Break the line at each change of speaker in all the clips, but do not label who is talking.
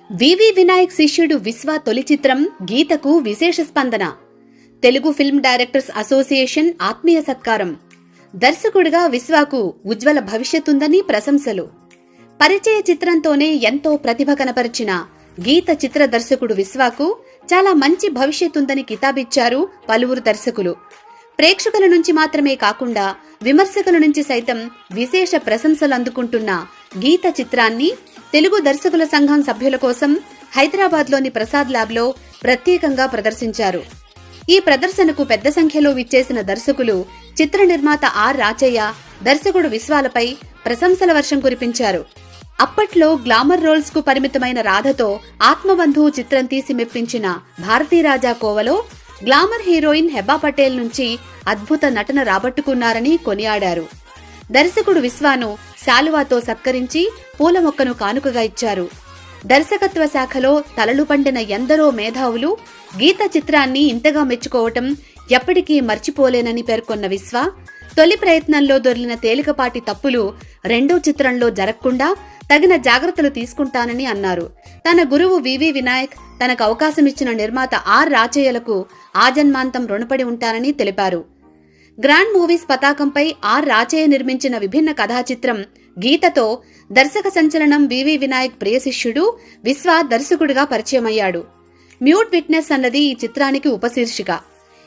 వివి వినాయక్ శిష్యుడు విశ్వ తొలి చిత్రం గీతకు విశేష స్పందన. తెలుగు ఫిల్మ్ డైరెక్టర్స్ అసోసియేషన్ ఆత్మీయ సత్కారం. దర్శకుడిగా విశ్వకు ఉజ్వల భవిష్యత్తుందని ప్రశంసలు. పరిచయ చిత్రంతోనే ఎంతో ప్రతిభ కనపరిచిన గీత చిత్ర దర్శకుడు విశ్వకు చాలా మంచి భవిష్యత్తుందని కితాబిచ్చారు పలువురు దర్శకులు. ప్రేక్షకుల నుంచి మాత్రమే కాకుండా విమర్శకుల నుంచి సైతం విశేష ప్రశంసలు అందుకుంటున్న గీత చిత్రాన్ని తెలుగు దర్శకుల సంఘం సభ్యుల కోసం హైదరాబాద్లోని ప్రసాద్ ల్యాబ్లో ప్రత్యేకంగా ప్రదర్శించారు. ఈ ప్రదర్శనకు పెద్ద సంఖ్యలో విచ్చేసిన దర్శకులు చిత్ర నిర్మాత ఆర్ రాచయ్య, దర్శకుడు విశ్వాలపై ప్రశంసల వర్షం కురిపించారు. అప్పట్లో గ్లామర్ రోల్స్ కు పరిమితమైన రాధతో ఆత్మబంధువు చిత్రం తీసి మెప్పించిన భారతీరాజా కోవలో గ్లామర్ హీరోయిన్ హెబా పటేల్ నుంచి అద్భుత నటన రాబట్టుకున్నారని కొనియాడారు. దర్శకుడు విశ్వాను శాలువాతో సత్కరించి పూల మొక్కను కానుకగా ఇచ్చారు. దర్శకత్వ శాఖలో తలలు పండిన ఎందరో మేధావులు గీత చిత్రాన్ని ఇంతగా మెచ్చుకోవటం ఎప్పటికీ మర్చిపోలేనని పేర్కొన్న విశ్వ, తొలి ప్రయత్నంలో దొర్లిన తేలికపాటి తప్పులు రెండో చిత్రంలో జరగకుండా తగిన జాగ్రత్తలు తీసుకుంటానని అన్నారు. తన గురువు వివి వినాయక్, తనకు అవకాశమిచ్చిన నిర్మాత ఆర్ రాచయ్యలకు ఆజన్మాంతం రుణపడి ఉంటానని తెలిపారు. గ్రాండ్ మూవీస్ పతాకంపై ఆర్ రాచయ్య నిర్మించిన విభిన్న కథా చిత్రం గీతతో దర్శక సంచలనం వివి వినాయక్ ప్రియ శిష్యుడు విశ్వ దర్శకుడిగా పరిచయమయ్యాడు. మ్యూట్ విట్నెస్ అన్నది ఈ చిత్రానికి ఉపశీర్షిక.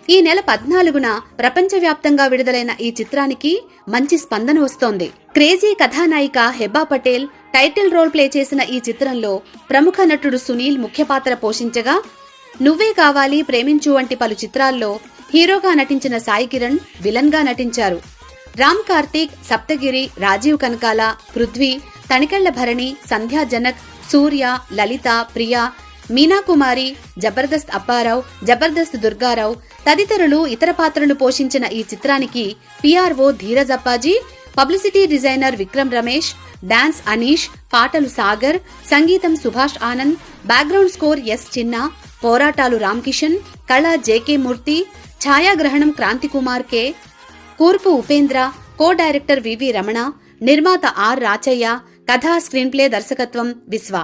ఈ నెల 14న ప్రపంచవ్యాప్తంగా విడుదలైన ఈ చిత్రానికి మంచి స్పందన వస్తోంది. క్రేజీ కథానాయిక Heba Patel title role play చేసిన ఈ చిత్రంలో ప్రముఖ నటుడు సునీల్ ముఖ్య పాత్ర పోషించగా, నువ్వే కావాలి, ప్రేమించు వంటి పలు చిత్రాల్లో హీరోగా నటించిన సాయి కిరణ్ విలన్ గా నటించారు. రామ్ కార్తీక్, సప్తగిరి, రాజీవ్ కనకాల, పృథ్వీ, తణికెళ్ల భరణి, సంధ్యా జనక్, సూర్య, లలిత, ప్రియా, మీనాకుమారి, జబర్దస్త్ అప్పారావు, జబర్దస్త్ దుర్గారావు తదితరులు ఇతర పాత్రలు పోషించిన ఈ చిత్రానికి PRO Dheeraj Appaji, publicity designer Vikram Ramesh, dance Anish, పాటలు సాగర్, సంగీతం Subhash Anand, background score S Chinna, పోరాటాలు రామ్కిషన్, కళ జేకే మూర్తి, ఛాయాగ్రహణం క్రాంతికుమార్ కె, కూర్పు Upendra, co director VV Ramana, నిర్మాత ఆర్ రాచయ్య, కథా స్క్రీన్ ప్లే దర్శకత్వం విశ్వ.